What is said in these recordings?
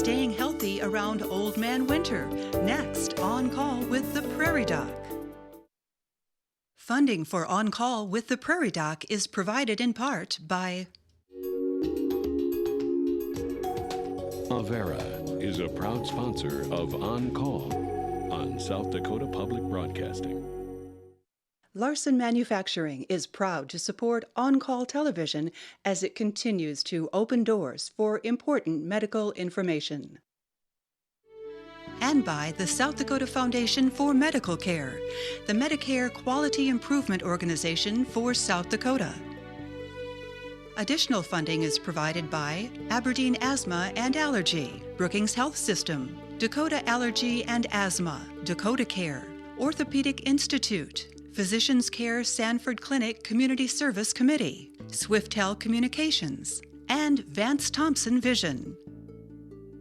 staying healthy around Old Man Winter. Next, On Call with the Prairie Doc. Funding for On Call with the Prairie Doc is provided in part by Avera is a proud sponsor of On Call on South Dakota Public Broadcasting. Larson Manufacturing is proud to support On Call Television as it continues to open doors for important medical information. And by the South Dakota Foundation for Medical Care, the Medicare Quality Improvement Organization for South Dakota. Additional funding is provided by Aberdeen Asthma and Allergy, Brookings Health System, Dakota Allergy and Asthma, Dakota Care, Orthopedic Institute, Physicians Care Sanford Clinic Community Service Committee, Swiftel Communications, and Vance Thompson Vision.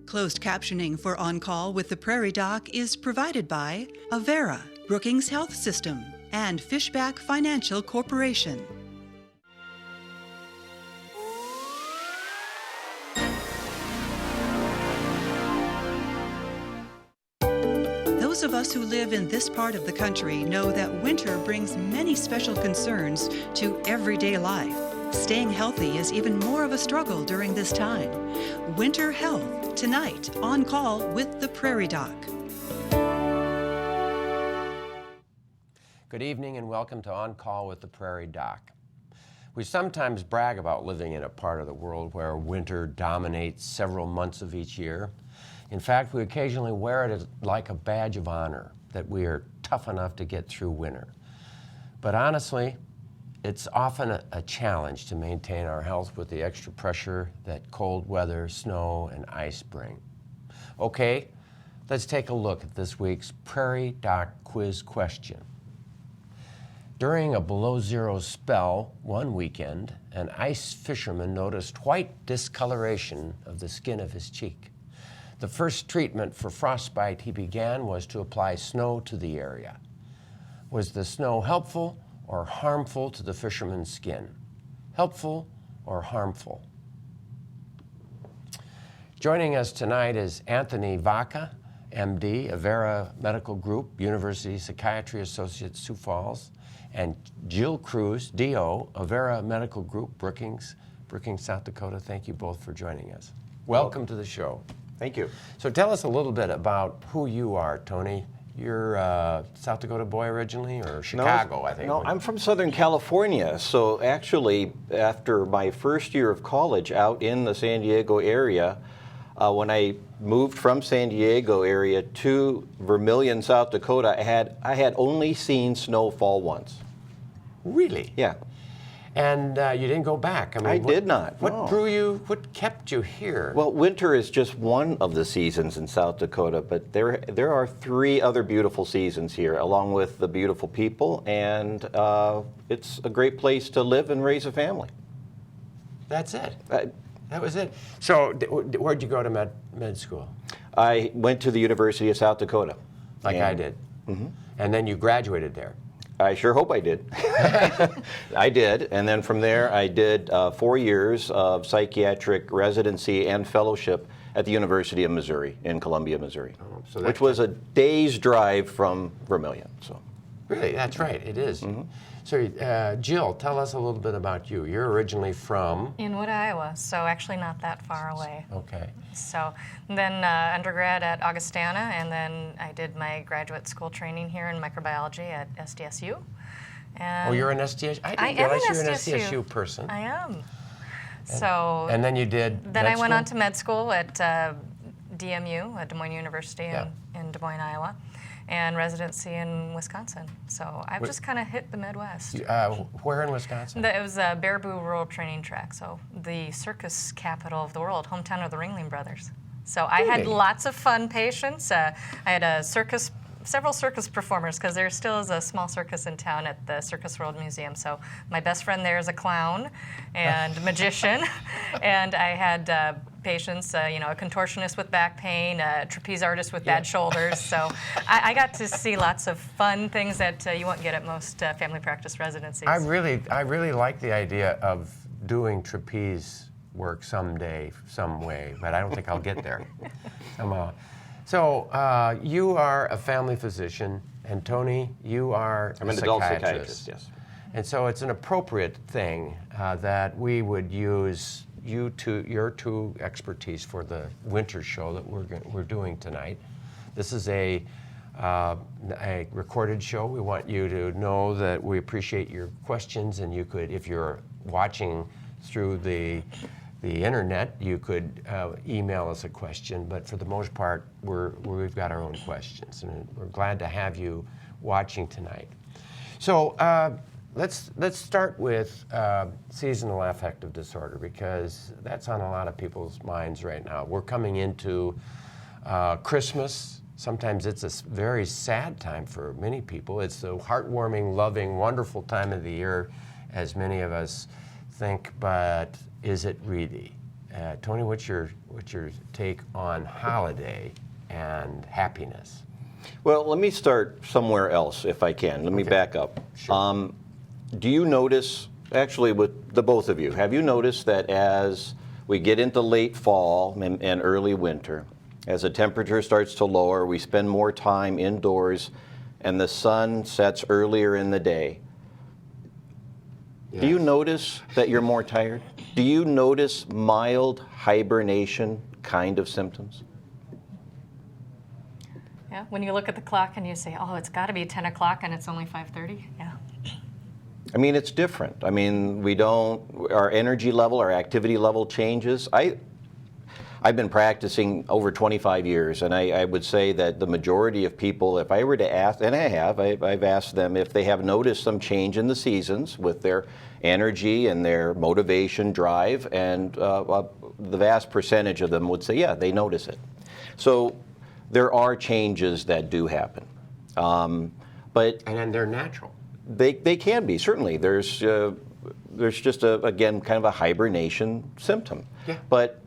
Closed captioning for On Call with the Prairie Doc is provided by Avera, Brookings Health System, and Fishback Financial Corporation. Those of us who live in this part of the country know that winter brings many special concerns to everyday life. Staying healthy is even more of a struggle during this time. Winter Health, tonight, On Call with the Prairie Doc. Good evening and welcome to On Call with the Prairie Doc. We sometimes brag about living in a part of the world where winter dominates several months of each year. In fact, we occasionally wear it as like a badge of honor that we are tough enough to get through winter. But honestly, it's often a challenge to maintain our health with the extra pressure that cold weather, snow, and ice bring. Okay, let's take a look at this week's Prairie Doc quiz question. During a below-zero spell one weekend, an ice fisherman noticed white discoloration of the skin of his cheek. The first treatment for frostbite he began was to apply snow to the area. Was the snow helpful or harmful to the fisherman's skin? Helpful or harmful? Joining us tonight is Anthony Vaca, MD, Avera Medical Group, University Psychiatry Associates, Sioux Falls, and Jill Kruse, DO, Avera Medical Group, Brookings, South Dakota. Thank you both for joining us. Welcome to the show. Thank you. So tell us a little bit about who you are, Tony. You're a South Dakota boy originally, or Chicago, I think? No, I'm from Southern California. So actually, after my first year of college out in the San Diego area, when I moved from San Diego area to Vermilion, South Dakota, I had only seen snow fall once. Really? Yeah. And you didn't go back? I did not. What drew you, what kept you here? Well, winter is just one of the seasons in South Dakota, but there are three other beautiful seasons here, along with the beautiful people, and it's a great place to live and raise a family. That's it? That was it? So where'd you go to med school? I went to the University of South Dakota. Like I did? Mm-hmm. And then you graduated there? I sure hope I did. I did, and then from there I did 4 years of psychiatric residency and fellowship at the University of Missouri in Columbia, Missouri, which was a day's drive from Vermilion. So, really, that's right, it is. Mm-hmm. So, Jill, tell us a little bit about you. You're originally from? Inwood, Iowa, so actually not that far away. Okay. So then undergrad at Augustana, and then I did my graduate school training here in microbiology at SDSU. And you're an SDSU? I didn't realize you were an SDSU person. I am. And then you did Then I went school? on to med school at DMU, at Des Moines University in Des Moines, Iowa, and residency in Wisconsin. So I've just kind of hit the Midwest. Where in Wisconsin? It was a Baraboo Rural Training Track, so the circus capital of the world, hometown of the Ringling Brothers. So I had lots of fun patients. I had several circus performers, because there still is a small circus in town at the Circus World Museum. So my best friend there is a clown and magician, and I had patients, a contortionist with back pain, a trapeze artist with bad shoulders. So I got to see lots of fun things that you won't get at most family practice residencies. I really like the idea of doing trapeze work someday, some way, but I don't think I'll get there somehow. So you are a family physician, and Tony, you are I'm an adult psychiatrist, yes. And so it's an appropriate thing that we would use your two expertise for the winter show that we're doing tonight. This is a recorded show. We want you to know that we appreciate your questions, and you could, if you're watching through the internet, you could email us a question, but for the most part, we've got our own questions, and we're glad to have you watching tonight. So let's start with seasonal affective disorder, because that's on a lot of people's minds right now. We're coming into Christmas. Sometimes it's a very sad time for many people. It's the heartwarming, loving, wonderful time of the year, as many of us think, but is it really? Tony, what's your take on holiday and happiness? Well, let me start somewhere else, if I can. Let me back up. Sure. Do you notice, actually with the both of you, have you noticed that as we get into late fall and early winter, as the temperature starts to lower, we spend more time indoors, and the sun sets earlier in the day? Yes. Do you notice that you're more tired? Do you notice mild hibernation kind of symptoms? Yeah, when you look at the clock and you say, oh, it's got to be 10 o'clock and it's only 5:30, yeah. I mean, it's different. I mean, our energy level, our activity level changes. I've been practicing over 25 years, and I would say that the majority of people, if I were to ask, and I have, I've asked them if they have noticed some change in the seasons with their energy and their motivation, drive, and the vast percentage of them would say, yeah, they notice it. So there are changes that do happen. And they're natural. They can be, certainly. There's just, again, kind of a hibernation symptom. Yeah. But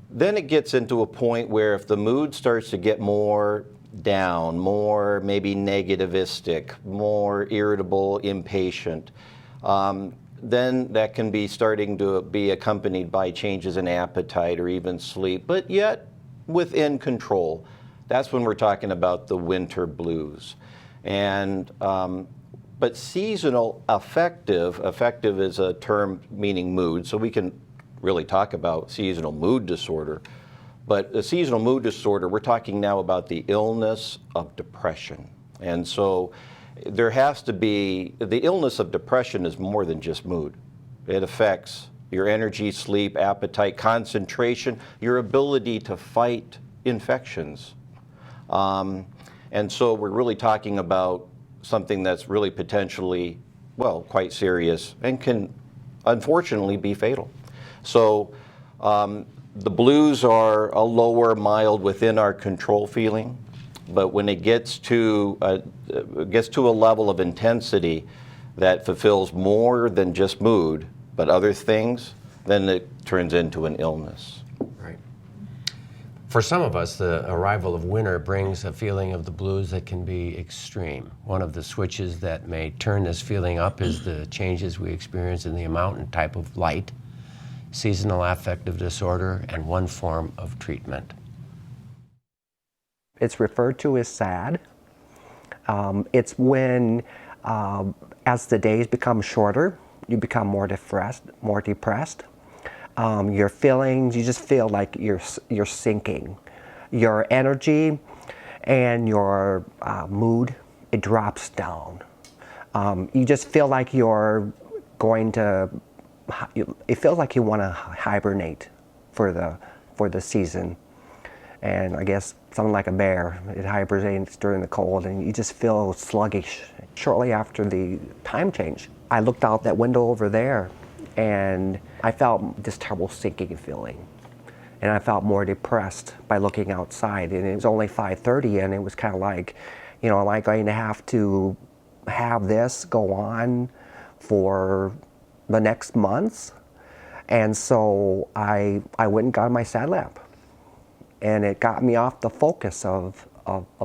then it gets into a point where if the mood starts to get more down, more maybe negativistic, more irritable, impatient, then that can be starting to be accompanied by changes in appetite or even sleep, but yet within control. That's when we're talking about the winter blues. And but seasonal affective is a term meaning mood, so we can really talk about seasonal mood disorder. But the seasonal mood disorder, we're talking now about the illness of depression. And so there has to be, the illness of depression is more than just mood. It affects your energy, sleep, appetite, concentration, your ability to fight infections. And so we're really talking about something that's really potentially, well, quite serious and can unfortunately be fatal. So the blues are a lower, mild, within our control feeling, but when it gets to a level of intensity that fulfills more than just mood, but other things, then it turns into an illness. Right. For some of us, the arrival of winter brings a feeling of the blues that can be extreme. One of the switches that may turn this feeling up is the changes we experience in the amount and type of light, seasonal affective disorder, and one form of treatment. It's referred to as SAD. It's when, as the days become shorter, you become more depressed. Your feelings, you just feel like you're sinking. Your energy and your mood, it drops down. You just feel like you're going to, it feels like you want to hibernate for the season. And I guess something like a bear, it hibernates during the cold, and you just feel sluggish. Shortly after the time change, I looked out that window over there, and I felt this terrible sinking feeling. And I felt more depressed by looking outside, and it was only 5:30, and it was kind of like, you know, am I going to have this go on for the next months? And so I went and got my SAD lamp, and it got me off the focus of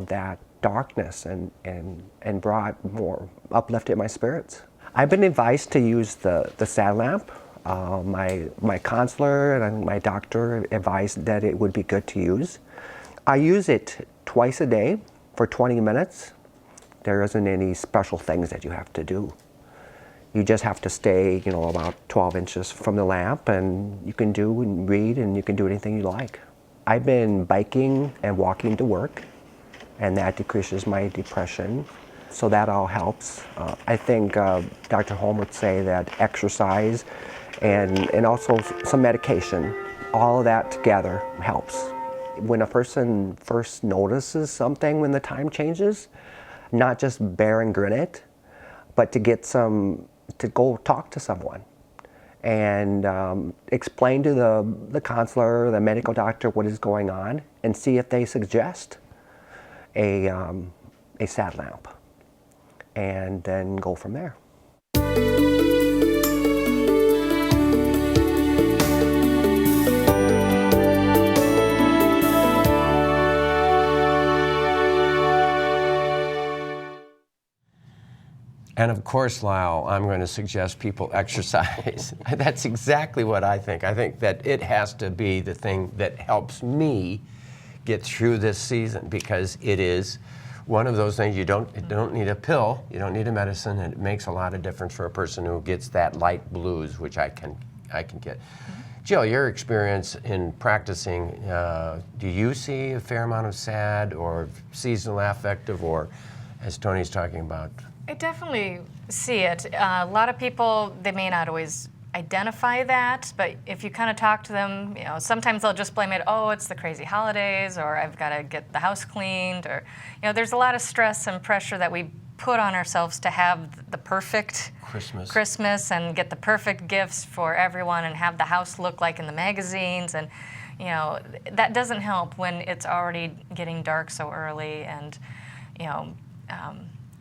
that darkness and brought more, uplifted my spirits. I've been advised to use the SAD lamp My counselor and my doctor advised that it would be good to use. I use it twice a day for 20 minutes. There isn't any special things that you have to do. You just have to stay, about 12 inches from the lamp, and you can do and read, and you can do anything you like. I've been biking and walking to work, and that decreases my depression, so that all helps. I think Dr. Holm would say that exercise and also some medication, all of that together helps. When a person first notices something when the time changes, not just bear and grin it, but to go talk to someone and explain to the counselor, the medical doctor what is going on, and see if they suggest a sat lamp, and then go from there. And of course, Lyle, I'm going to suggest people exercise. That's exactly what I think. I think that it has to be the thing that helps me get through this season, because it is one of those things you don't need a pill, you don't need a medicine, and it makes a lot of difference for a person who gets that light blues, which I can get. Jill, your experience in practicing, do you see a fair amount of SAD or seasonal affective, or as Tony's talking about? I definitely see it. A lot of people, they may not always identify that, but if you kind of talk to them, sometimes they'll just blame it, it's the crazy holidays, or I've got to get the house cleaned, or, there's a lot of stress and pressure that we put on ourselves to have the perfect Christmas and get the perfect gifts for everyone and have the house look like in the magazines, and, that doesn't help when it's already getting dark so early, and,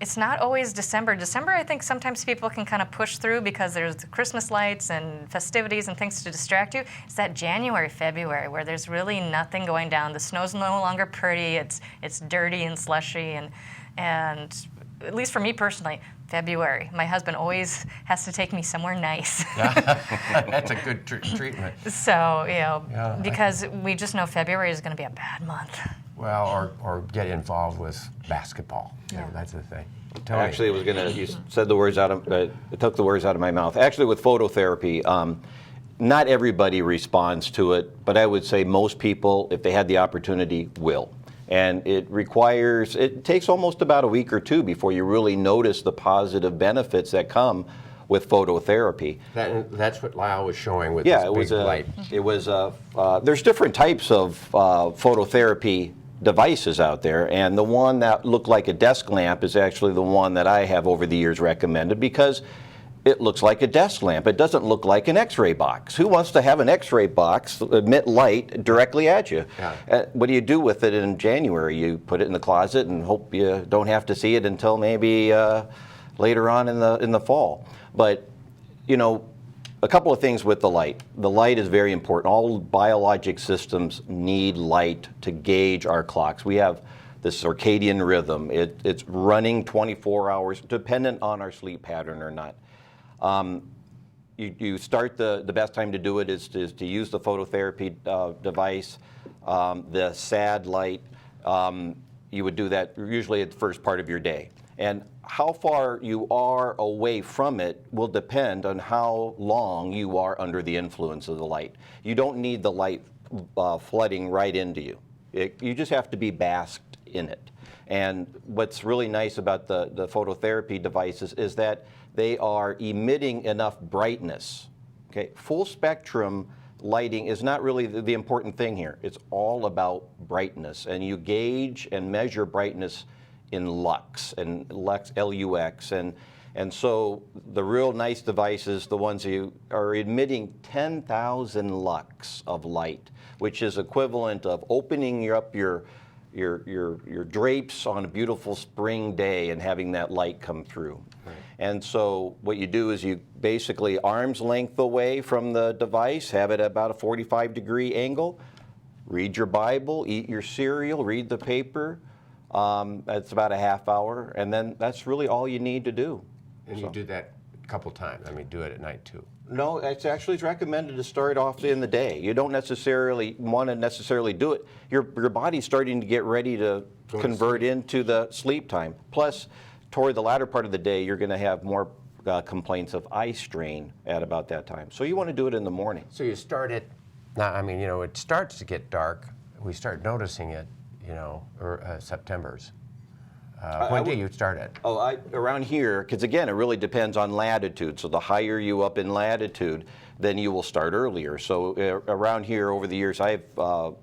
it's not always December. December, I think sometimes people can kind of push through because there's the Christmas lights and festivities and things to distract you. It's that January, February where there's really nothing going down. The snow's no longer pretty. It's dirty and slushy, and at least for me personally, February. My husband always has to take me somewhere nice. That's a good treatment. So, because we just know February is going to be a bad month. Well, or get involved with basketball. Yeah. That's the thing. Tony. Actually, you said the words it took the words out of my mouth. Actually, with phototherapy, not everybody responds to it, but I would say most people, if they had the opportunity, will. And it takes almost about a week or two before you really notice the positive benefits that come with phototherapy. That's what Lyle was showing with this big light. There's different types of phototherapy devices out there, and the one that looked like a desk lamp is actually the one that I have over the years recommended, because it looks like a desk lamp. It doesn't look like an X-ray box. Who wants to have an X-ray box emit light directly at you? Yeah. What do you do with it in January? You put it in the closet and hope you don't have to see it until maybe later on in the fall. But a couple of things with the light. The light is very important. All biologic systems need light to gauge our clocks. We have the circadian rhythm. It's running 24 hours, dependent on our sleep pattern or not. You start the best time to do it is to use the phototherapy device, the SAD light. You would do that usually at the first part of your day. And how far you are away from it will depend on how long you are under the influence of the light. You don't need the light flooding right into you. You just have to be basked in it. And what's really nice about the phototherapy devices is that they are emitting enough brightness. Okay, full spectrum lighting is not really the important thing here. It's all about brightness, and you gauge and measure brightness in lux, and lux, L-U-X, and so the real nice devices, the ones you are emitting 10,000 lux of light, which is equivalent of opening up your drapes on a beautiful spring day and having that light come through. Right. And so what you do is you basically arm's length away from the device, have it about a 45-degree angle, read your Bible, eat your cereal, read the paper. That's about a half hour, and then that's really all you need to do. And you do that a couple times. I mean, do it at night too. No, it's actually recommended to start off in the day. You don't necessarily want to do it. Your body's starting to get ready to convert into the sleep time. Plus, toward the latter part of the day, you're going to have more complaints of eye strain at about that time. So you want to do it in the morning. So you start it, now, I mean, you know, it starts to get dark. We start noticing it, you know, September's. When do you start it? Oh, around here, because again, it really depends on latitude. So the higher you up in latitude, then you will start earlier. So around here, over the years, I've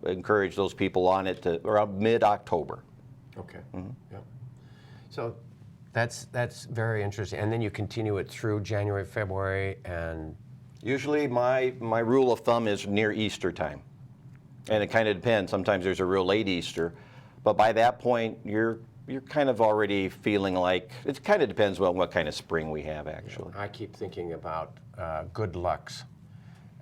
encouraged those people on it to around mid-October. Okay. Mm-hmm. Yep. So that's very interesting. And then you continue it through January, February, and usually my rule of thumb is near Easter time, and it kind of depends. Sometimes there's a real late Easter, but by that point you're kind of already feeling like it kind of depends on what kind of spring we have, actually. I keep thinking about good lucks.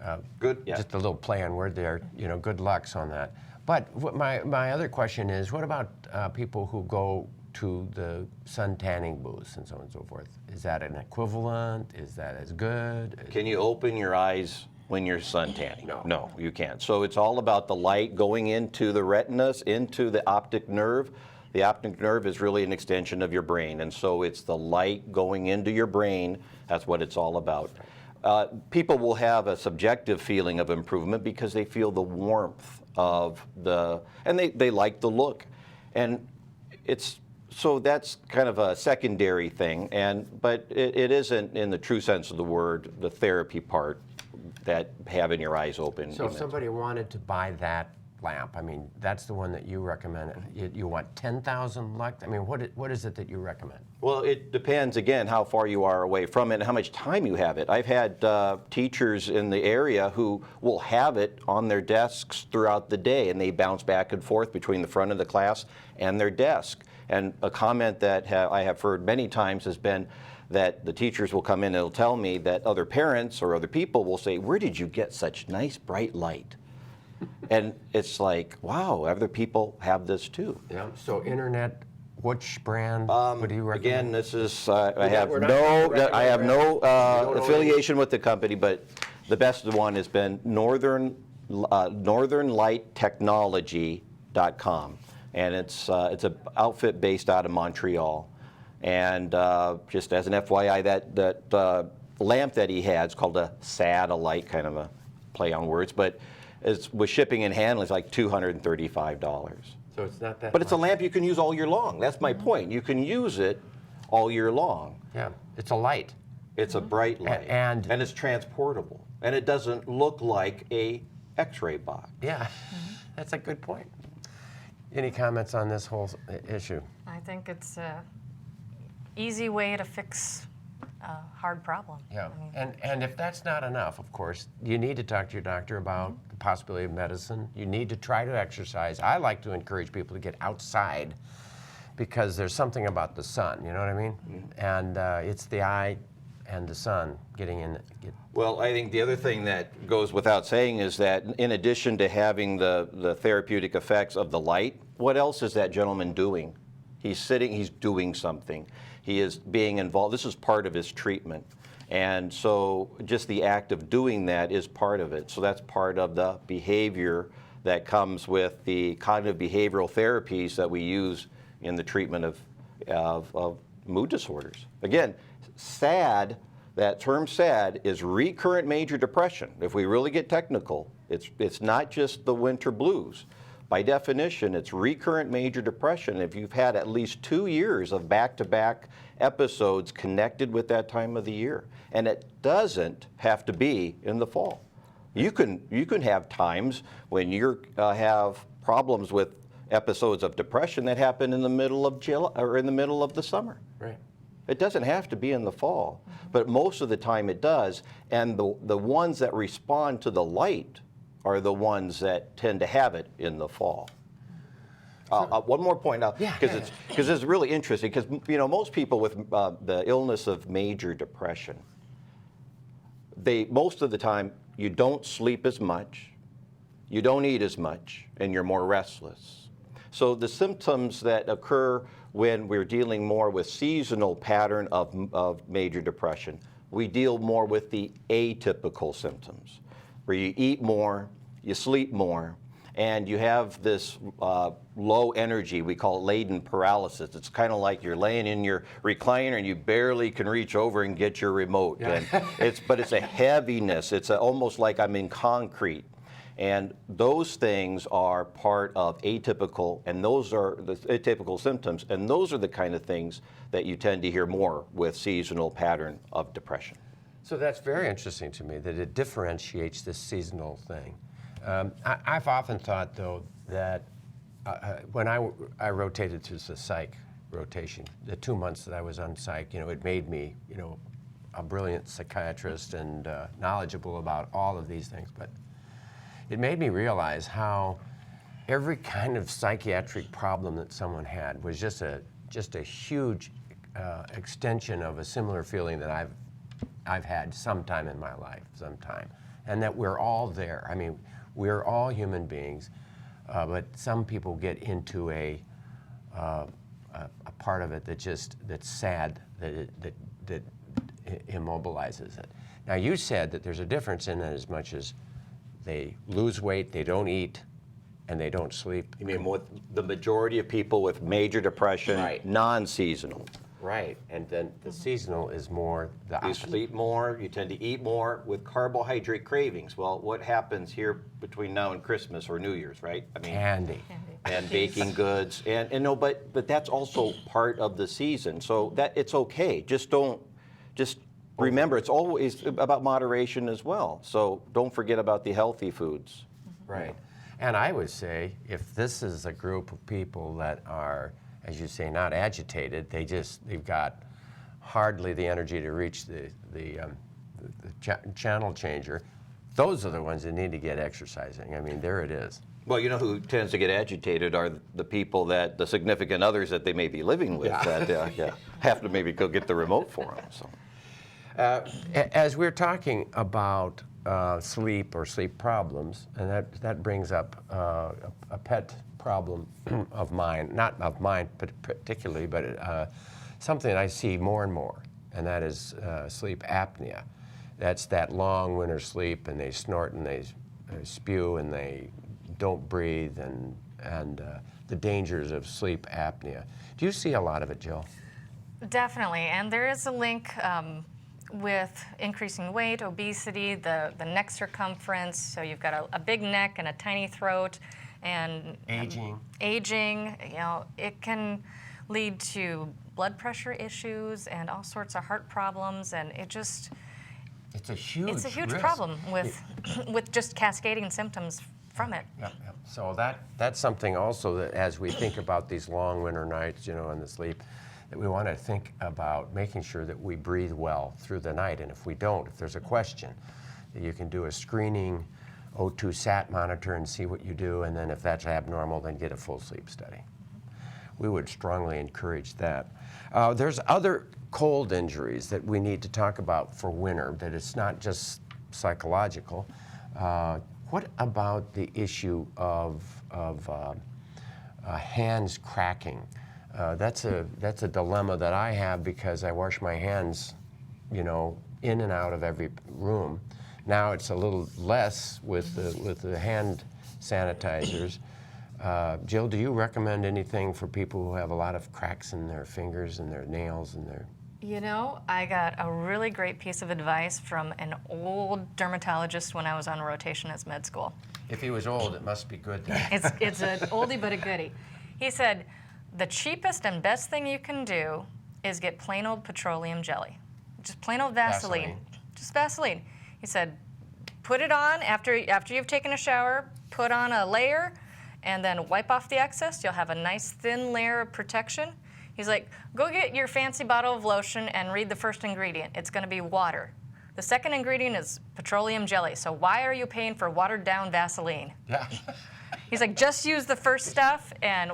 Yeah. Just a little play on word there, you know, good lucks on that. But my other question is, what about people who go to the sun tanning booths and so on and so forth? Is that an equivalent? Is that as good? Can you open your eyes when you're sun tanning? No. No, you can't. So it's all about the light going into the retinas, into the optic nerve. The optic nerve is really an extension of your brain, and so it's the light going into your brain. That's what it's all about. People will have a subjective feeling of improvement because they feel the warmth of and they like the look. And so that's kind of a secondary thing, but it isn't, in the true sense of the word, the therapy part that having your eyes open. So if somebody wanted to buy that lamp, I mean, that's the one that you recommend. You want 10,000 lux? I mean, what is it that you recommend? Well, it depends, again, how far you are away from it and how much time you have it. I've had teachers in the area who will have it on their desks throughout the day, and they bounce back and forth between the front of the class and their desk. And a comment that I have heard many times has been that the teachers will come in and they'll tell me that other parents or other people will say, "Where did you get such nice bright light?" And it's like, wow, other people have this too. Yeah. So internet, which brand would you recommend? Again, this is I have no affiliation with the company, but the best one has been northernlighttechnology.com, and it's an outfit based out of Montreal. And just as an FYI, that lamp that he had is called a satellite, kind of a play on words, but with shipping and handling, it's like $235. So it's not that But it's a lamp you can use all year long. That's my point. You can use it all year long. Yeah, it's a light. It's a bright light. And it's transportable. And it doesn't look like a X-ray box. Yeah, that's a good point. Any comments on this whole issue? I think it's an easy way to fix a hard problem. Yeah, and if that's not enough, of course, you need to talk to your doctor about the possibility of medicine. You need to try to exercise. I like to encourage people to get outside because there's something about the sun, you know what I mean? And it's the eye and the sun getting in. Well, I think the other thing that goes without saying is that in addition to having the therapeutic effects of the light, what else is that gentleman doing? He's sitting, he's doing something. He is being involved. This is part of his treatment. And so just the act of doing that is part of it. So that's part of the behavior that comes with the cognitive behavioral therapies that we use in the treatment of mood disorders. Again, SAD, that term SAD, is recurrent major depression. If we really get technical, it's not just the winter blues. By definition, it's recurrent major depression if you've had at least 2 years of back-to-back episodes connected with that time of the year. And it doesn't have to be in the fall. You can have times when you have problems with episodes of depression that happen in the middle of July or in the middle of the summer. Right. It doesn't have to be in the fall, but most of the time it does. And the ones that respond to the light are the ones that tend to have it in the fall. One more point now, because it's really interesting. Because most people with the illness of major depression, most of the time you don't sleep as much, you don't eat as much, and you're more restless. So the symptoms that occur when we're dealing more with seasonal pattern of major depression, we deal more with the atypical symptoms, where you eat more, you sleep more, and you have this low energy. We call it laden paralysis. It's kind of like you're laying in your recliner and you barely can reach over and get your remote. Yeah. And but it's a heaviness. It's almost like I'm in concrete. And those things are part of atypical, and those are the atypical symptoms, and those are the kind of things that you tend to hear more with seasonal pattern of depression. So that's very interesting to me, that it differentiates this seasonal thing. I've often thought, though, that when I rotated to the psych rotation, the 2 months that I was on psych, it made me, a brilliant psychiatrist and knowledgeable about all of these things. But it made me realize how every kind of psychiatric problem that someone had was just a huge extension of a similar feeling that I've had sometime in my life, and that we're all there. I mean, we're all human beings, but some people get into a part of it that's sad, that immobilizes it. Now, you said that there's a difference in it as much as they lose weight, they don't eat, and they don't sleep. You mean with the majority of people with major depression, Right. non-seasonal? Right, and then the seasonal is more the You opposite. sleep more, you tend to eat more with carbohydrate cravings. Well, what happens here between now and Christmas or New Year's, right? I mean, Candy. and baking goods, and no, but that's also part of the season. So that it's okay. Just remember, it's always about moderation as well. So don't forget about the healthy foods. Right. And I would say if this is a group of people that are, as you say, not agitated, they've got hardly the energy to reach the channel changer, those are the ones that need to get exercising. I mean, there it is. Well, you know who tends to get agitated are the people the significant others that they may be living with that have to maybe go get the remote for them. So. As we're talking about sleep or sleep problems, and that brings up a pet problem of mine, not of mine particularly, but something that I see more and more, and that is sleep apnea. That's that long winter sleep, and they snort and they spew and they don't breathe, and the dangers of sleep apnea. Do you see a lot of it, Jill? Definitely, and there is a link with increasing weight, obesity, the neck circumference. So you've got a big neck and a tiny throat, and Aging. It can lead to blood pressure issues and all sorts of heart problems, and it's a huge risk. problem with just cascading symptoms from it. Yeah. So that's something also that as we think about these long winter nights, and the sleep, that we want to think about making sure that we breathe well through the night. And if we don't, if there's a question, that you can do a screening O2 sat monitor and see what you do, and then if that's abnormal, then get a full sleep study. We would strongly encourage that. There's other cold injuries that we need to talk about for winter, that it's not just psychological. What about the issue of hands cracking? That's a dilemma that I have because I wash my hands, in and out of every room. Now it's a little less with the hand sanitizers. Jill, do you recommend anything for people who have a lot of cracks in their fingers and their nails and their... I got a really great piece of advice from an old dermatologist when I was on rotation at med school. If he was old, it must be good. It's an oldie but a goodie. He said, the cheapest and best thing you can do is get plain old petroleum jelly. Just plain old Vaseline. Just Vaseline. He said, put it on after you've taken a shower, put on a layer, and then wipe off the excess. You'll have a nice thin layer of protection. He's like, go get your fancy bottle of lotion and read the first ingredient. It's going to be water. The second ingredient is petroleum jelly. So why are you paying for watered down Vaseline? Yeah. He's like, just use the first stuff and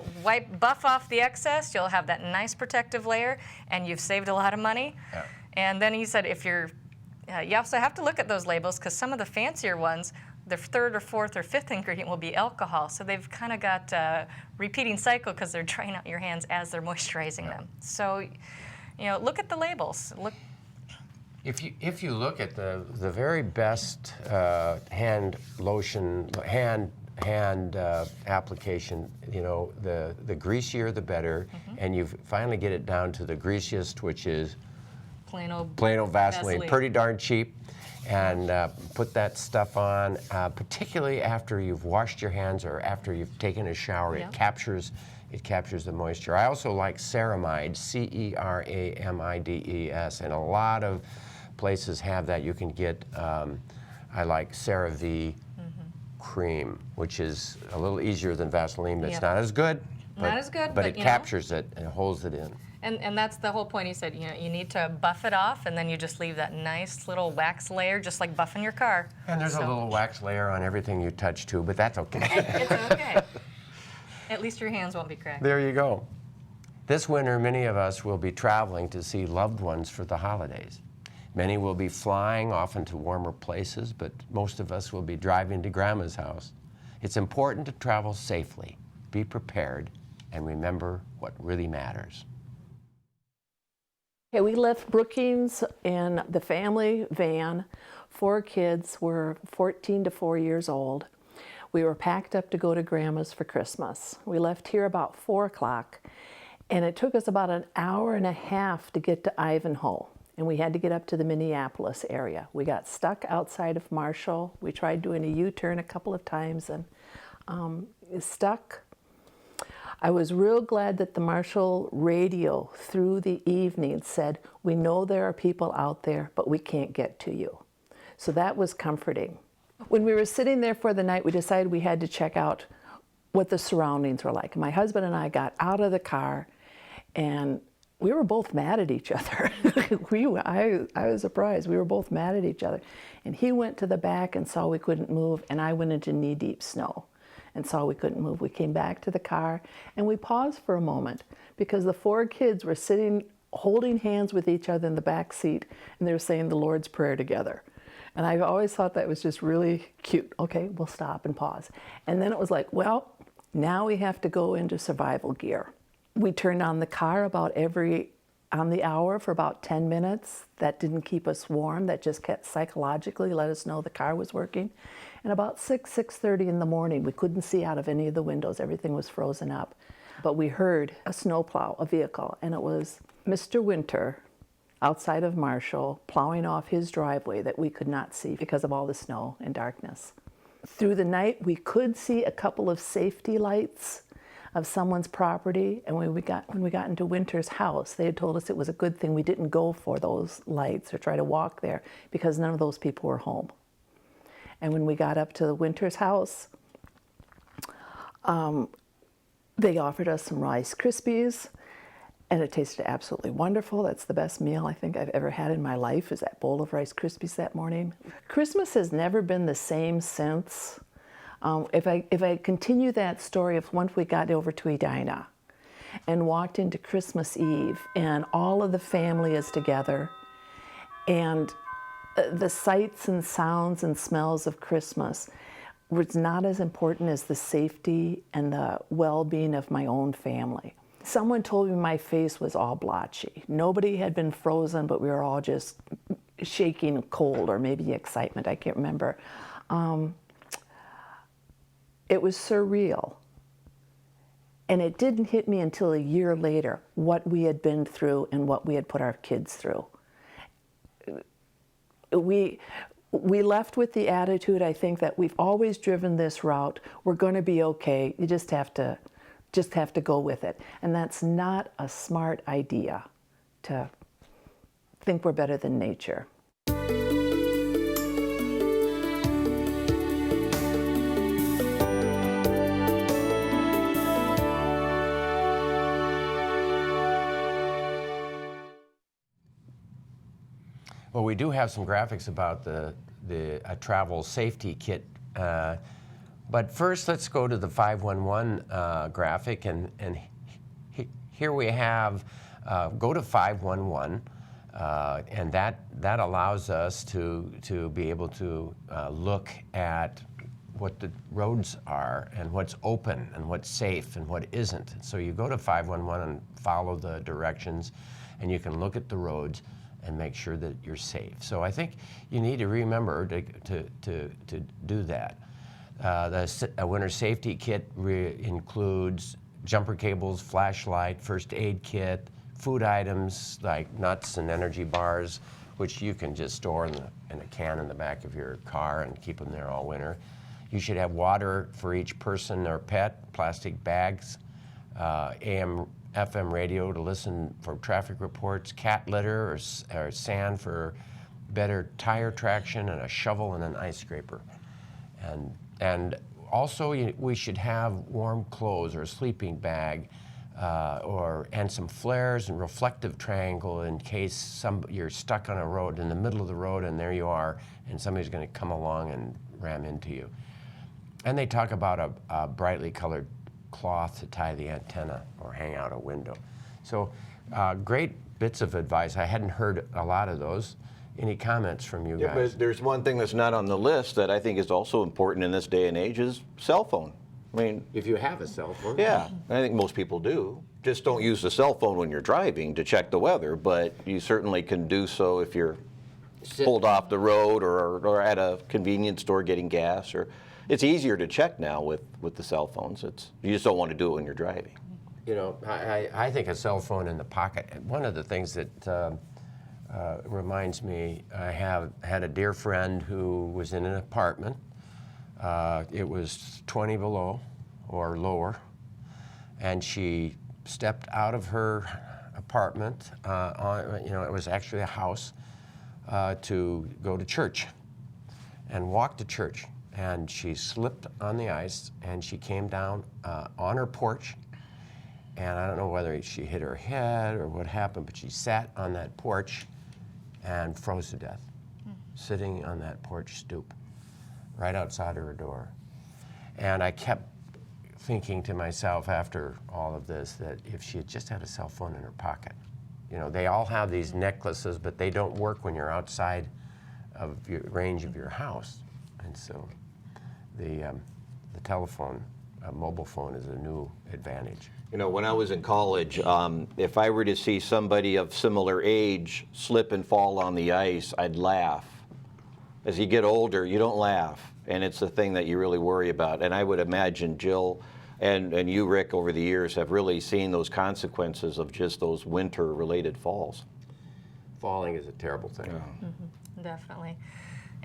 buff off the excess. You'll have that nice protective layer, and you've saved a lot of money. Yeah. And then he said, you also have to look at those labels, because some of the fancier ones, the third or fourth or fifth ingredient will be alcohol. So they've kind of got a repeating cycle because they're drying out your hands as they're moisturizing them. So, look at the labels. If you look at the very best hand lotion, hand application, you know, the greasier the better, and you finally get it down to the greasiest, which is Plain old Vaseline, pretty darn cheap, and put that stuff on, particularly after you've washed your hands or after you've taken a shower. Yeah. It captures the moisture. I also like ceramide, C-E-R-A-M-I-D-E-S, and a lot of places have that. You can get, I like CeraVe cream, which is a little easier than Vaseline. It's not as good, but it captures it and holds it in. And that's the whole point. He said, you know, you need to buff it off, and then you just leave that nice little wax layer, just like buffing your car. And there's a little wax layer on everything you touch too, but that's okay. It's okay. At least your hands won't be cracked. There you go. This winter, many of us will be traveling to see loved ones for the holidays. Many will be flying often to warmer places, but most of us will be driving to Grandma's house. It's important to travel safely, be prepared, and remember what really matters. Okay, we left Brookings in the family van. 4 kids were 14 to 4 years old. We were packed up to go to Grandma's for Christmas. We left here about 4 o'clock, and it took us about an hour and a half to get to Ivanhoe, and we had to get up to the Minneapolis area. We got stuck outside of Marshall. We tried doing a U-turn a couple of times and stuck. I was real glad that the Marshall radio through the evening said, "We know there are people out there, but we can't get to you." So that was comforting. When we were sitting there for the night, we decided we had to check out what the surroundings were like. My husband and I got out of the car, and we were both mad at each other. I was surprised. We were both mad at each other. And he went to the back and saw we couldn't move, and I went into knee-deep snow and saw we couldn't move. We came back to the car, and we paused for a moment because the 4 kids were sitting holding hands with each other in the back seat, and they were saying the Lord's Prayer together. And I've always thought that was just really cute. Okay, we'll stop and pause. And then it was like, well, now we have to go into survival gear. We turned on the car on the hour for about 10 minutes. That didn't keep us warm. That just kept psychologically let us know the car was working. And about 6:30 in the morning, we couldn't see out of any of the windows. Everything was frozen up. But we heard a snowplow, a vehicle, and it was Mr. Winter outside of Marshall plowing off his driveway that we could not see because of all the snow and darkness. Through the night, we could see a couple of safety lights of someone's property, and when we got into Winter's house, they had told us it was a good thing we didn't go for those lights or try to walk there because none of those people were home. And when we got up to the Winter's house, they offered us some Rice Krispies, and it tasted absolutely wonderful. That's the best meal I think I've ever had in my life, is that bowl of Rice Krispies that morning. Christmas has never been the same since. If I continue that story of once we got over to Edina and walked into Christmas Eve and all of the family is together and the sights and sounds and smells of Christmas was not as important as the safety and the well-being of my own family. Someone told me my face was all blotchy. Nobody had been frozen, but we were all just shaking cold or maybe excitement, I can't remember. It was surreal. And it didn't hit me until a year later what we had been through and what we had put our kids through. We left with the attitude, I think, that we've always driven this route. We're going to be okay. You just have to go with it. And that's not a smart idea, to think we're better than nature. Well, we do have some graphics about a travel safety kit, but first let's go to the 511 graphic, and here we have go to 511, and that allows us to be able to look at what the roads are and what's open and what's safe and what isn't. So you go to 511 and follow the directions, and you can look at the roads. and make sure that you're safe. So I think you need to remember to do that. A winter safety kit includes jumper cables, flashlight, first aid kit, food items like nuts and energy bars, which you can just store in a can in the back of your car and keep them there all winter. You should have water for each person or pet, plastic bags, AM, FM radio to listen for traffic reports, cat litter or sand for better tire traction, and a shovel and an ice scraper. And also we should have warm clothes or a sleeping bag and some flares and reflective triangle in case you're stuck on a road in the middle of the road and there you are and somebody's going to come along and ram into you. And they talk about a brightly colored cloth to tie the antenna or hang out a window. So great bits of advice. I hadn't heard a lot of those. Any comments from you guys? But there's one thing that's not on the list that I think is also important in this day and age is cell phone. I mean, if you have a cell phone. Yeah, I think most people do. Just don't use the cell phone when you're driving to check the weather, but you certainly can do so if you're pulled off the road or at a convenience store getting gas. Or it's easier to check now with the cell phones. You just don't want to do it when you're driving. You know, I think a cell phone in the pocket. One of the things that reminds me, I had a dear friend who was in an apartment. It was 20 below or lower, and she stepped out of her apartment. It was actually a house to go to church, and walked to church. And she slipped on the ice, and she came down on her porch. And I don't know whether she hit her head or what happened, but she sat on that porch and froze to death, sitting on that porch stoop, right outside her door. And I kept thinking to myself after all of this that if she had just had a cell phone in her pocket, you know, they all have these necklaces, but they don't work when you're outside of your range of your house. And so the telephone, a mobile phone, is a new advantage. You know, when I was in college, if I were to see somebody of similar age slip and fall on the ice, I'd laugh. As you get older, you don't laugh, and it's the thing that you really worry about. And I would imagine Jill and you, Rick, over the years have really seen those consequences of just those winter-related falls. Falling is a terrible thing. Yeah. Mm-hmm. Definitely.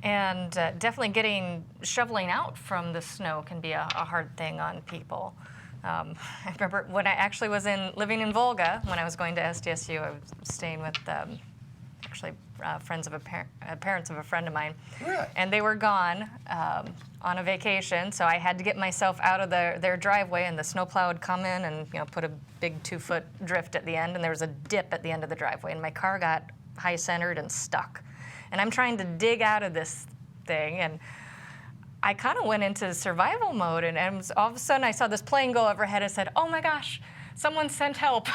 And definitely shoveling out from the snow can be a hard thing on people. I remember when I actually was living in Volga, when I was going to SDSU, I was staying with friends of parents of a friend of mine. Really? And they were gone on a vacation, so I had to get myself out of their driveway, and the snowplow would come in and put a big 2-foot drift at the end, and there was a dip at the end of the driveway, and my car got high-centered and stuck. And I'm trying to dig out of this thing, and I kind of went into survival mode, and all of a sudden I saw this plane go overhead. I said, "Oh my gosh, someone sent help."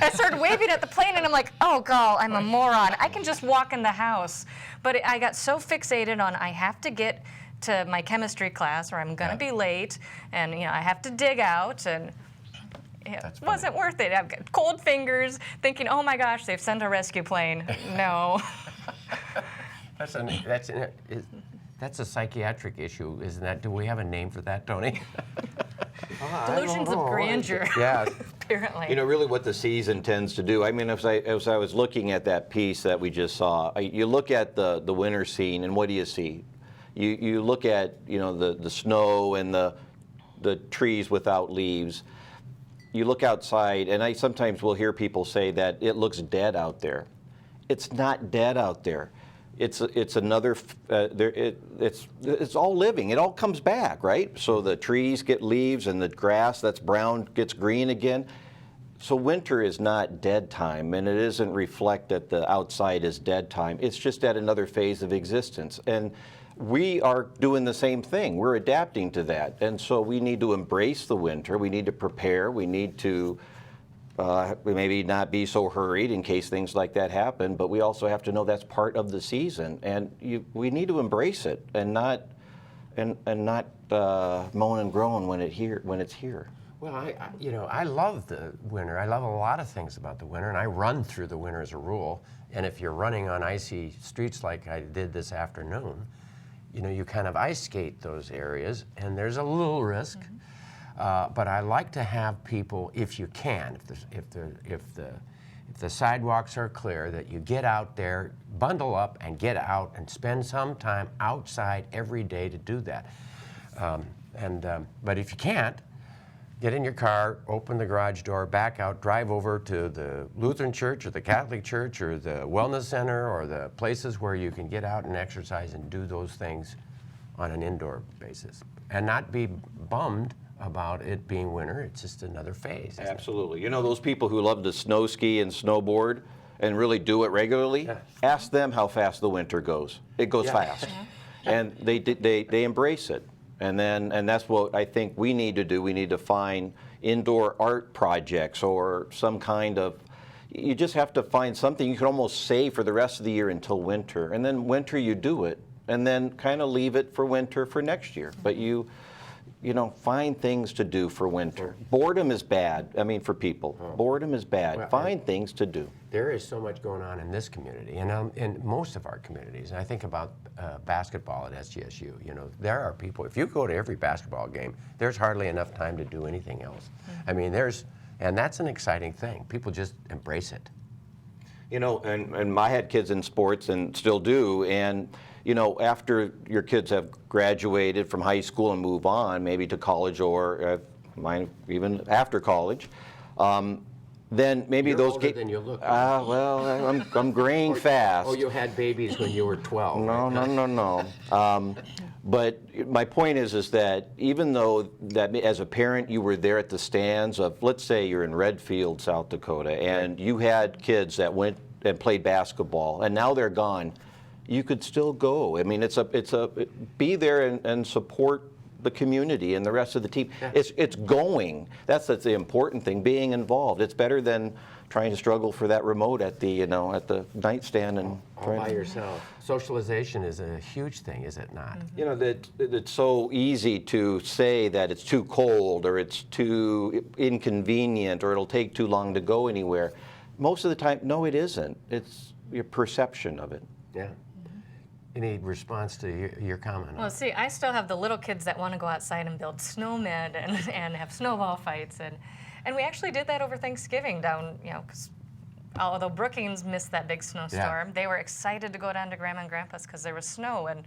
I started waving at the plane, and I'm like, "Oh, girl, I'm a moron. I can just walk in the house." But I got so fixated on I have to get to my chemistry class or I'm going to be late, and I have to dig out, and it wasn't worth it. I've got cold fingers thinking, "Oh my gosh, they've sent a rescue plane." No. That's a psychiatric issue, isn't that? Do we have a name for that, Tony? Delusions of grandeur. Yes. Apparently. You know, really what the season tends to do. I mean, as I was looking at that piece that we just saw, you look at the winter scene, and what do you see? You look at the snow and the trees without leaves. You look outside, and I sometimes will hear people say that it looks dead out there. It's not dead out there. It's another. It's all living. It all comes back, right? So the trees get leaves, and the grass that's brown gets green again. So winter is not dead time, and it doesn't reflect that the outside is dead time. It's just at another phase of existence, and we are doing the same thing. We're adapting to that, and so we need to embrace the winter. We need to prepare. We need to. We maybe not be so hurried in case things like that happen, but we also have to know that's part of the season, and we need to embrace it and not moan and groan when it's here. Well, I love the winter. I love a lot of things about the winter, and I run through the winter as a rule. And if you're running on icy streets like I did this afternoon, you kind of ice skate those areas, and there's a little risk. But I like to have people, if you can, if the sidewalks are clear, that you get out there, bundle up, and get out and spend some time outside every day to do that. But if you can't, get in your car, open the garage door, back out, drive over to the Lutheran church or the Catholic church or the wellness center or the places where you can get out and exercise and do those things on an indoor basis. And not be bummed about it being winter. It's just another phase. Absolutely. You know those people who love to snow ski and snowboard and really do it regularly? Yeah. Ask them how fast the winter goes. It goes fast. And they embrace it. And that's what I think we need to do. We need to find indoor art projects or some kind of, you just have to find something you can almost save for the rest of the year until winter. And then winter you do it. And then kind of leave it for winter for next year. But you find things to do for winter. Boredom is bad, for people. Boredom is bad. Well, find things to do. There is so much going on in this community and in most of our communities. And I think about basketball at SGSU. There are people, if you go to every basketball game, there's hardly enough time to do anything else. And that's an exciting thing. People just embrace it. And I had kids in sports and still do, and after your kids have graduated from high school and move on, maybe to college or mine even after college, then maybe You're those older than you look. Well, I'm graying fast. Oh, you had babies when you were 12. No. But my point is that even though that as a parent you were there at the stands of, let's say you're in Redfield, South Dakota, and you had kids that went and played basketball, and now they're gone, you could still go. Be there and support the community and the rest of the team. Yeah. It's going. That's the important thing. Being involved. It's better than trying to struggle for that remote at the nightstand and all by yourself. Socialization is a huge thing, is it not? That it's so easy to say that it's too cold or it's too inconvenient or it'll take too long to go anywhere. Most of the time, no, it isn't. It's your perception of it. Yeah. Any response to your comment? Well, see, I still have the little kids that want to go outside and build snowmen and have snowball fights, and we actually did that over Thanksgiving down, because although Brookings missed that big snowstorm, they were excited to go down to Grandma and Grandpa's because there was snow, and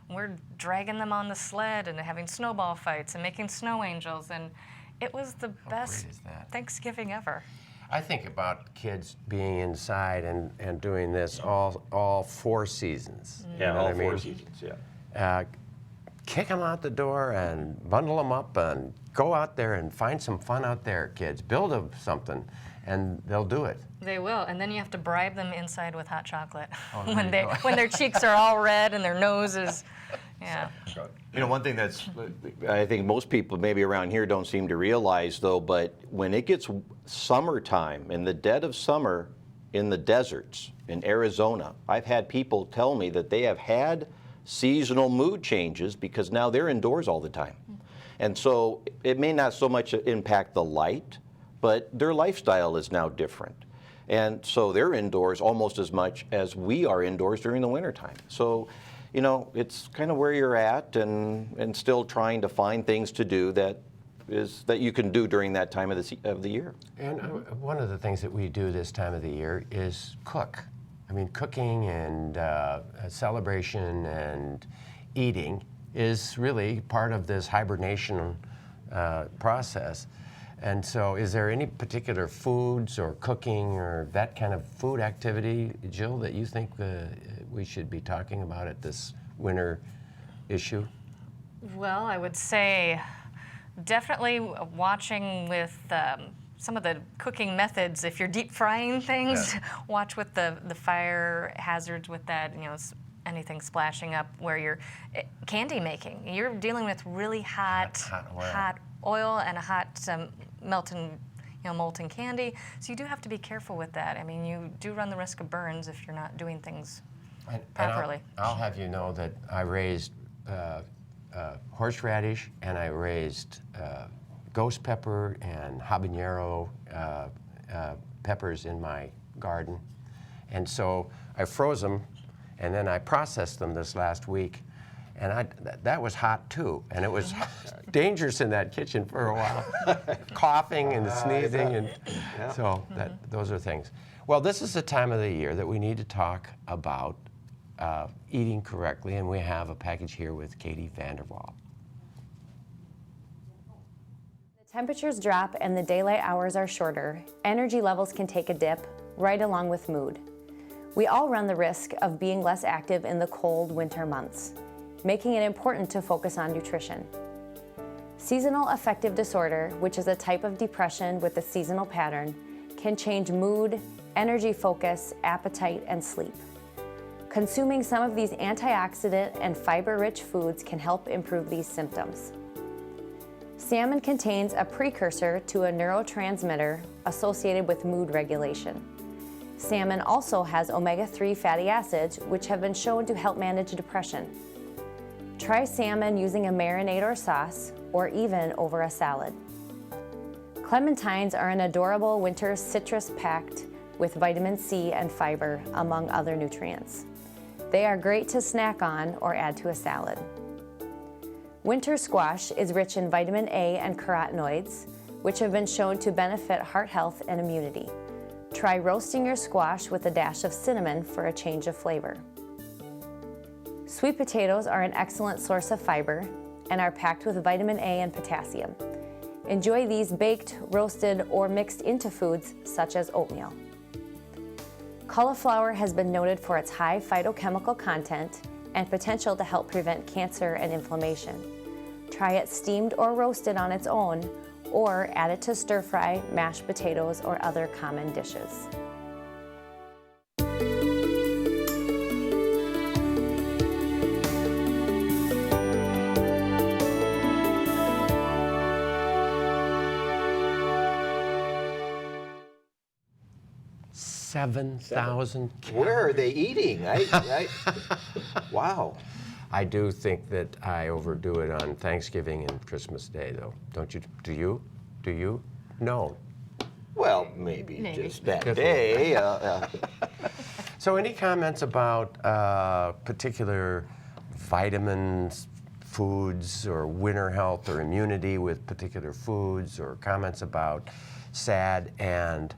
we're dragging them on the sled and having snowball fights and making snow angels, and it was the best Thanksgiving ever. I think about kids being inside and doing this all 4 seasons. Yeah, all 4 seasons, yeah. Kick them out the door and bundle them up and go out there and find some fun out there, kids. Build something, and they'll do it. They will, and then you have to bribe them inside with hot chocolate when their cheeks are all red and their nose is, yeah. One thing that's, I think most people maybe around here don't seem to realize though, but when it gets summertime, in the dead of summer, in the deserts, in Arizona, I've had people tell me that they have had seasonal mood changes because now they're indoors all the time. And so it may not so much impact the light, but their lifestyle is now different. And so they're indoors almost as much as we are indoors during the wintertime. So, it's kind of where you're at and still trying to find things to do that you can do during that time of the year. And one of the things that we do this time of the year is cook. Cooking and celebration and eating is really part of this hibernation process. And so is there any particular foods or cooking or that kind of food activity, Jill, that you think we should be talking about at this winter issue? Well, I would say definitely watching with some of the cooking methods. If you're deep frying things, watch with the fire hazards with that, anything splashing up where you're candy making. You're dealing with really hot oil and a hot molten candy. So you do have to be careful with that. You do run the risk of burns if you're not doing things properly. I'll have you know that I raised horseradish and I raised ghost pepper and habanero peppers in my garden. And so I froze them, and then I processed them this last week. And that was hot too, and it was dangerous in that kitchen for a while, coughing and sneezing, and so those are things. Well, this is the time of the year that we need to talk about eating correctly, and we have a package here with Katie Vanderwall. The temperatures drop and the daylight hours are shorter. Energy levels can take a dip, right along with mood. We all run the risk of being less active in the cold winter months, making it important to focus on nutrition. Seasonal affective disorder, which is a type of depression with a seasonal pattern, can change mood, energy focus, appetite, and sleep. Consuming some of these antioxidant and fiber-rich foods can help improve these symptoms. Salmon contains a precursor to a neurotransmitter associated with mood regulation. Salmon also has omega-3 fatty acids, which have been shown to help manage depression. Try salmon using a marinade or sauce, or even over a salad. Clementines are an adorable winter citrus packed with vitamin C and fiber, among other nutrients. They are great to snack on or add to a salad. Winter squash is rich in vitamin A and carotenoids, which have been shown to benefit heart health and immunity. Try roasting your squash with a dash of cinnamon for a change of flavor. Sweet potatoes are an excellent source of fiber and are packed with vitamin A and potassium. Enjoy these baked, roasted, or mixed into foods such as oatmeal. Cauliflower has been noted for its high phytochemical content and potential to help prevent cancer and inflammation. Try it steamed or roasted on its own, or add it to stir fry, mashed potatoes, or other common dishes. $7,000 Where are they eating? Wow. I do think that I overdo it on Thanksgiving and Christmas Day, though. Don't you? Do you? Do you? No. Well, maybe. Just that day. So any comments about particular vitamins, foods, or winter health or immunity with particular foods, or comments about SAD and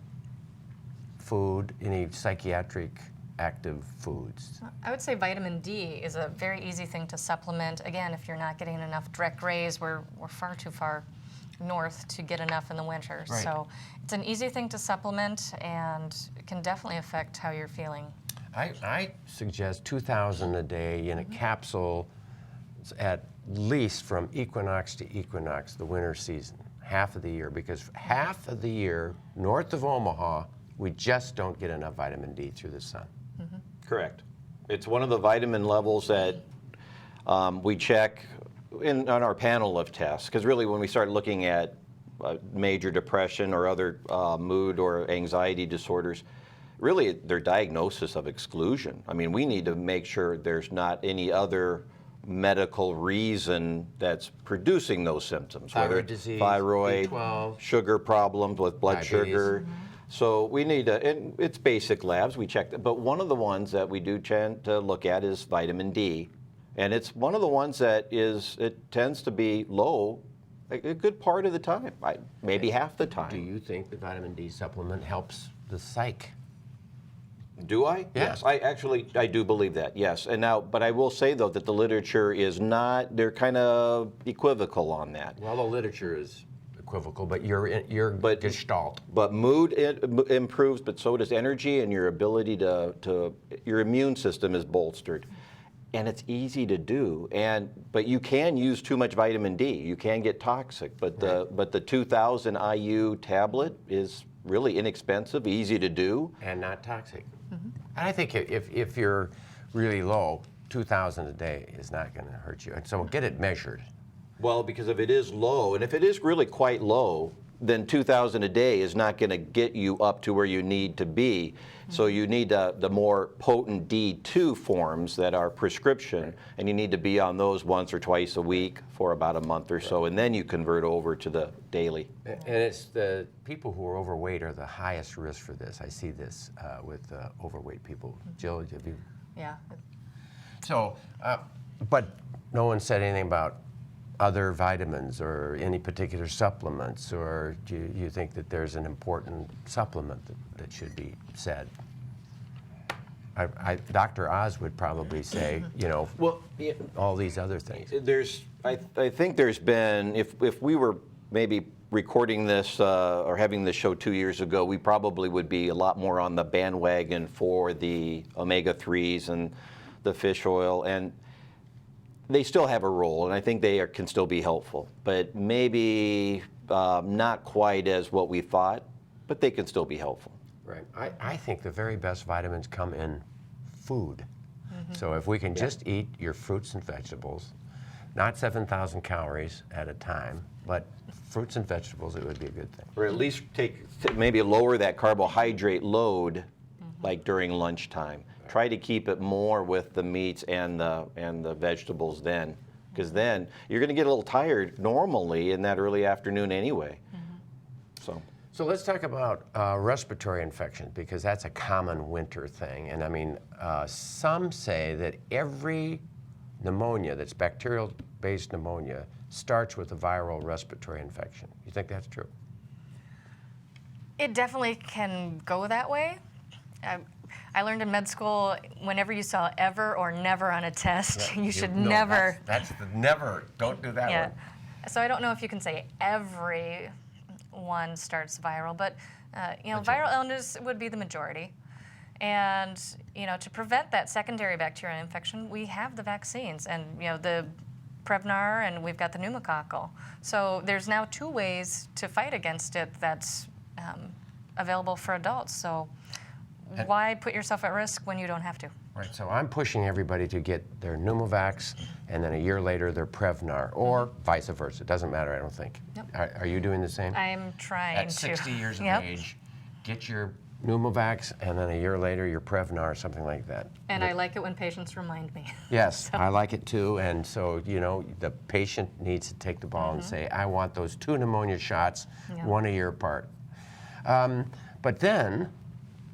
food, any psychiatric active foods? I would say vitamin D is a very easy thing to supplement. Again, if you're not getting enough direct rays, we're far too far north to get enough in the winter. Right. So it's an easy thing to supplement, and it can definitely affect how you're feeling. I suggest 2,000 a day in a capsule at least from equinox to equinox, the winter season, half of the year, because half of the year north of Omaha, we just don't get enough vitamin D through the sun. Mm-hmm. Correct. It's one of the vitamin levels that we check on our panel of tests, because really when we start looking at major depression or other mood or anxiety disorders, really their diagnosis of exclusion. I mean, we need to make sure there's not any other medical reason that's producing those symptoms. Thyroid disease, thyroid, B12, sugar problems with blood diabetes. sugar. Mm-hmm. So we need to, and it's basic labs, we check that, but one of the ones that we do tend to look at is vitamin D. And it's one of the ones that it tends to be low a good part of the time, maybe half the time. Do you think the vitamin D supplement helps the psych? Do I? Yes. I do believe that, yes. And now, but I will say though that the literature is not, they're kind of equivocal on that. Well, the literature is equivocal, but you're gestalt. But mood improves, but so does energy, and your ability to your immune system is bolstered. And it's easy to do, but you can use too much vitamin D. You can get toxic, but the 2,000 IU tablet is really inexpensive, easy to do, and not toxic. Mm-hmm. And I think if you're really low, 2,000 a day is not going to hurt you. And so get it measured. Well, because if it is low, and if it is really quite low, then 2,000 a day is not going to get you up to where you need to be. So you need the more potent D2 forms that are prescription, and you need to be on those once or twice a week for about a month or so, and then you convert over to the daily. And it's the people who are overweight are the highest risk for this. I see this with overweight people. Jill, have you? Yeah. So, but no one said anything about other vitamins or any particular supplements, or do you think that there's an important supplement that should be said? Dr. Oz would probably say, you know, well, yeah, all these other things. I think there's been, if we were maybe recording this or having this show 2 years ago, we probably would be a lot more on the bandwagon for the omega-3s and the fish oil, and they still have a role, and I think they can still be helpful, but maybe not quite as what we thought, but they can still be helpful. Right. I think the very best vitamins come in food. So if we can just eat your fruits and vegetables, not 7,000 calories at a time, but fruits and vegetables, it would be a good thing. Or at least maybe lower that carbohydrate load, like during lunchtime. Try to keep it more with the meats and the vegetables then, because then you're going to get a little tired normally in that early afternoon anyway. So let's talk about respiratory infections, because that's a common winter thing. And I mean, some say that every pneumonia that's bacterial-based pneumonia starts with a viral respiratory infection. You think that's true? It definitely can go that way. I learned in med school, whenever you saw ever or never on a test, you should never. That's the never. Don't do that one. So I don't know if you can say every one starts viral, but you know, viral illness would be the majority. And you know, to prevent that secondary bacterial infection, we have the vaccines, and you know, the Prevnar, and we've got the pneumococcal. So there's now 2 ways to fight against it that's available for adults. So why put yourself at risk when you don't have to? Right, so I'm pushing everybody to get their Pneumovax and then a year later their Prevnar, or vice versa. It doesn't matter, I don't think. Yep. Are you doing the same? I'm trying At to. 60 years of age, get your Pneumovax and then a year later your Prevnar, or something like that. And I like it when patients remind me. Yes, I like it too, and so, you know, the patient needs to take the ball and say, I want those 2 pneumonia shots, 1 a year apart. But then,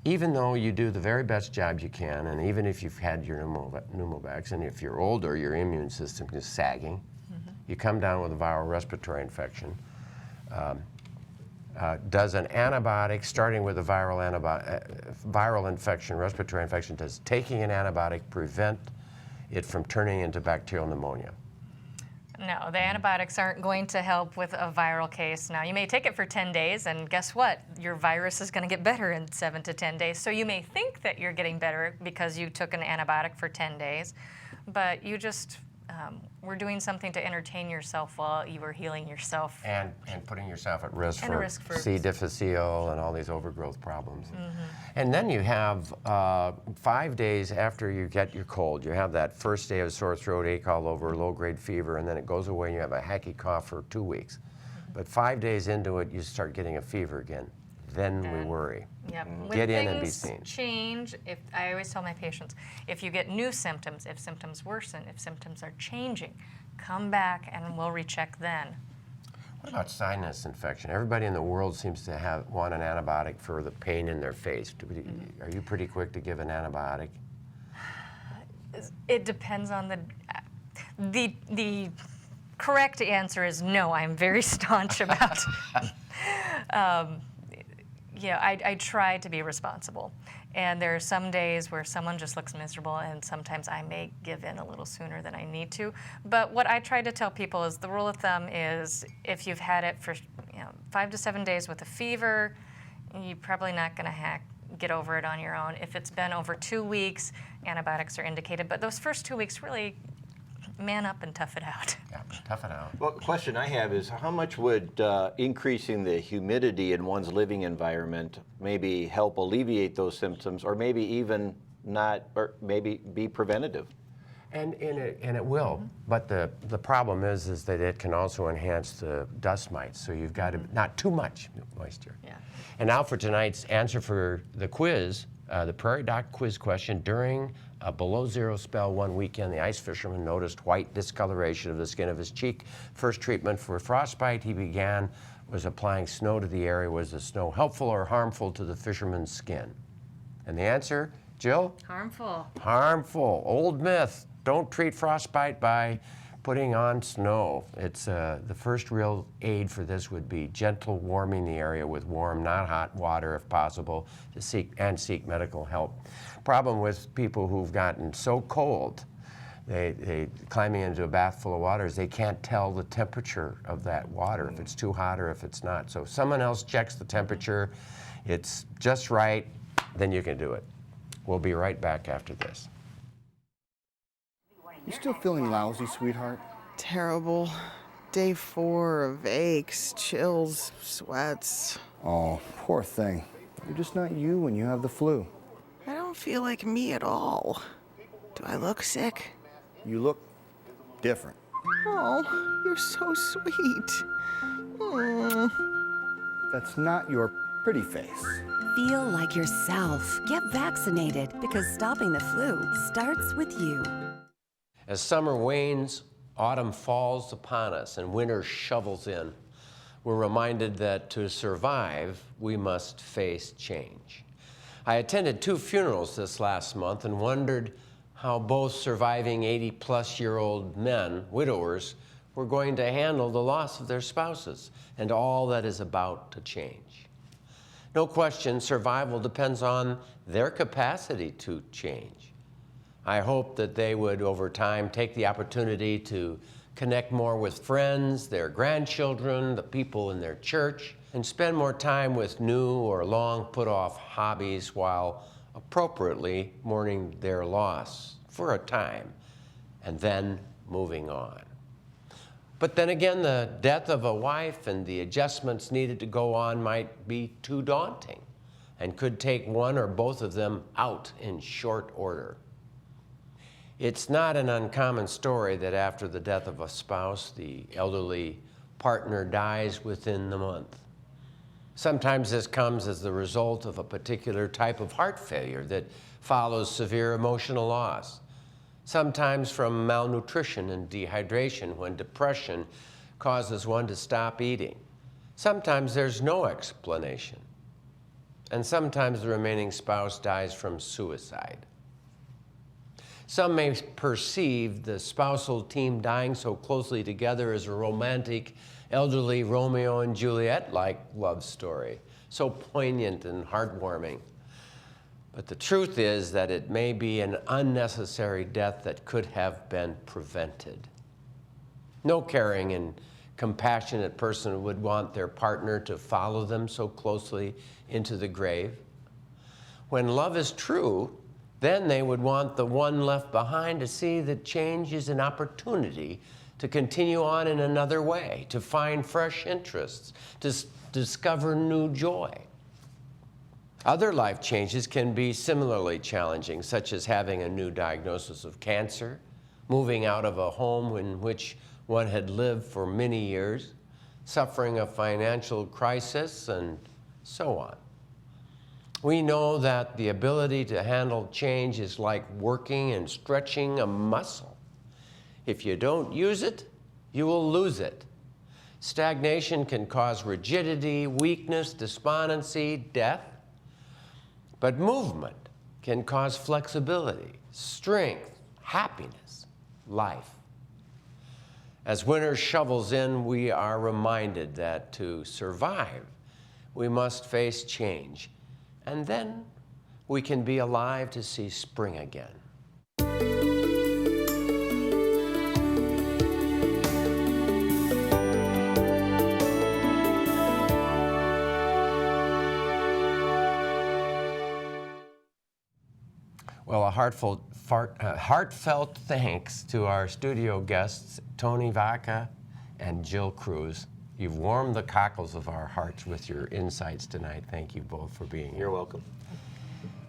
even though you do the very best job you can, and even if you've had your pneumovax, and if you're older, your immune system is sagging, you come down with a viral respiratory infection. Does an antibiotic, starting with a viral infection, respiratory infection, does taking an antibiotic prevent it from turning into bacterial pneumonia? No, the antibiotics aren't going to help with a viral case. Now, you may take it for 10 days, and guess what? Your virus is going to get better in 7 to 10 days. So you may think that you're getting better because you took an antibiotic for 10 days, but you just were doing something to entertain yourself while you were healing yourself. And putting yourself at risk And for a risk for C. difficile and all these overgrowth problems. And then you have 5 days after you get your cold, you have that first day of sore throat, ache all over, low-grade fever, and then it goes away and you have a hacky cough for 2 weeks. But 5 days into it, you start getting a fever again. Then we worry. Yep. Get When in and be things seen. change, I always tell my patients, if you get new symptoms, if symptoms worsen, if symptoms are changing, come back and we'll recheck then. What about sinus infection? Everybody in the world seems to want an antibiotic for the pain in their face. Are you pretty quick to give an antibiotic? It depends on the correct answer is no. I'm very staunch about. Yeah, I try to be responsible. And there are some days where someone just looks miserable, and sometimes I may give in a little sooner than I need to. But what I try to tell people is the rule of thumb is if you've had it for 5 to 7 days with a fever, you're probably not going to get over it on your own. If it's been over 2 weeks, antibiotics are indicated. But those first 2 weeks, really man up and tough it out. Yeah, tough it out. Well, the question I have is how much would increasing the humidity in one's living environment maybe help alleviate those symptoms, or maybe even not, or maybe be preventative? And it will, but the problem is that it can also enhance the dust mites, so you've got to, not too much moisture. Yeah. And now for tonight's answer for the quiz, the Prairie Doc quiz question. During a below zero spell one weekend, the ice fisherman noticed white discoloration of the skin of his cheek. First treatment for frostbite he began was applying snow to the area. Was the snow helpful or harmful to the fisherman's skin? And the answer, Jill? Harmful. Harmful. Old myth. Don't treat frostbite by putting on snow. It's the first real aid for this would be gentle warming the area with warm, not hot water if possible, to seek medical help. Problem with people who've gotten so cold, they climbing into a bath full of water, is they can't tell the temperature of that water, if it's too hot or if it's not. So if someone else checks the temperature, it's just right, then you can do it. We'll be right back after this. You still feeling lousy, sweetheart? Terrible. Day 4 of aches, chills, sweats. Oh, poor thing. You're just not you when you have the flu. I don't feel like me at all. Do I look sick? You look different. Oh, you're so sweet. That's not your pretty face. Feel like yourself. Get vaccinated because stopping the flu starts with you. As summer wanes, autumn falls upon us, and winter shovels in, we're reminded that to survive, we must face change. I attended 2 funerals this last month and wondered how both surviving 80-plus-year-old men, widowers, were going to handle the loss of their spouses and all that is about to change. No question, survival depends on their capacity to change. I hope that they would, over time, take the opportunity to connect more with friends, their grandchildren, the people in their church, and spend more time with new or long put-off hobbies while appropriately mourning their loss for a time, and then moving on. But then again, the death of a wife and the adjustments needed to go on might be too daunting and could take one or both of them out in short order. It's not an uncommon story that after the death of a spouse, the elderly partner dies within the month. Sometimes this comes as the result of a particular type of heart failure that follows severe emotional loss. Sometimes from malnutrition and dehydration when depression causes one to stop eating. Sometimes there's no explanation. And sometimes the remaining spouse dies from suicide. Some may perceive the spousal team dying so closely together as a romantic, elderly Romeo and Juliet-like love story, so poignant and heartwarming. But the truth is that it may be an unnecessary death that could have been prevented. No caring and compassionate person would want their partner to follow them so closely into the grave. When love is true, then they would want the one left behind to see that change is an opportunity to continue on in another way, to find fresh interests, to discover new joy. Other life changes can be similarly challenging, such as having a new diagnosis of cancer, moving out of a home in which one had lived for many years, suffering a financial crisis, and so on. We know that the ability to handle change is like working and stretching a muscle. If you don't use it, you will lose it. Stagnation can cause rigidity, weakness, despondency, death. But movement can cause flexibility, strength, happiness, life. As winter shovels in, we are reminded that to survive, we must face change. And then we can be alive to see spring again. Well, a heartfelt thanks to our studio guests, Anthony Vaca and Jill Kruse. You've warmed the cockles of our hearts with your insights tonight. Thank you both for being here. You're welcome.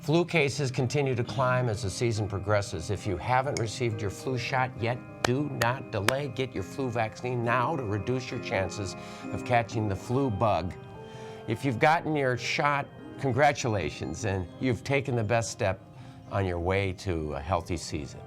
Flu cases continue to climb as the season progresses. If you haven't received your flu shot yet, do not delay. Get your flu vaccine now to reduce your chances of catching the flu bug. If you've gotten your shot, congratulations, and you've taken the best step on your way to a healthy season.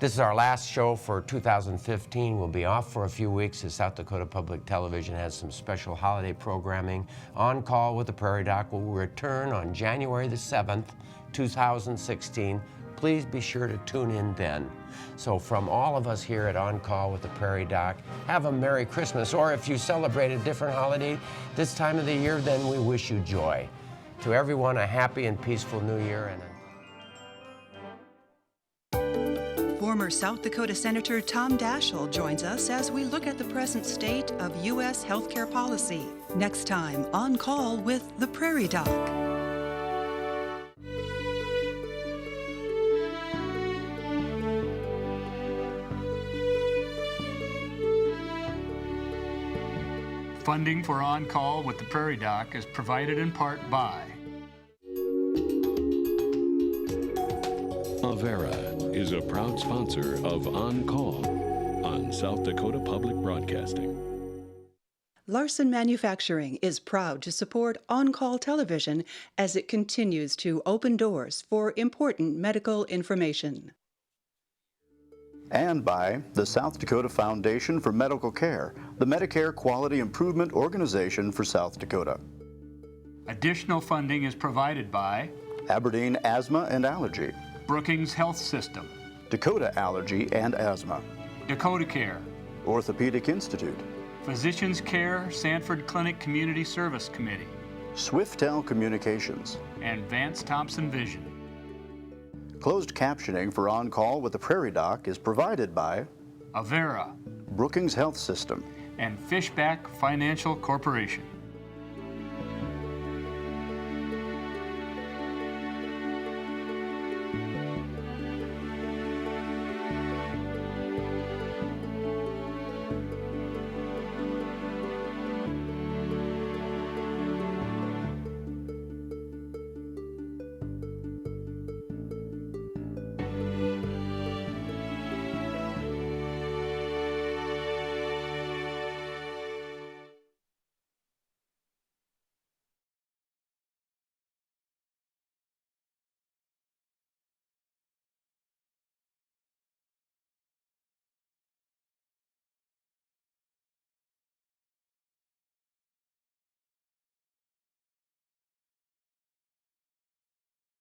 This is our last show for 2015. We'll be off for a few weeks as South Dakota Public Television has some special holiday programming. On Call with the Prairie Doc will return on January the 7th, 2016. Please be sure to tune in then. So from all of us here at On Call with the Prairie Doc, have a Merry Christmas, or if you celebrate a different holiday this time of the year, then we wish you joy. To everyone, a happy and peaceful New Year. And Former South Dakota Senator Tom Daschle joins us as we look at the present state of U.S. healthcare policy. Next time, On Call with the Prairie Doc. Funding for On Call with the Prairie Doc is provided in part by Avera is a proud sponsor of On Call on South Dakota Public Broadcasting. Larson Manufacturing is proud to support On Call Television as it continues to open doors for important medical information. And by the South Dakota Foundation for Medical Care, the Medicare Quality Improvement Organization for South Dakota. Additional funding is provided by Aberdeen Asthma and Allergy, Brookings Health System, Dakota Allergy and Asthma, Dakota Care, Orthopedic Institute, Physicians Care Sanford Clinic Community Service Committee, Swiftel Communications, and Vance Thompson Vision. Closed captioning for On Call with the Prairie Doc is provided by Avera, Brookings Health System, and Fishback Financial Corporation.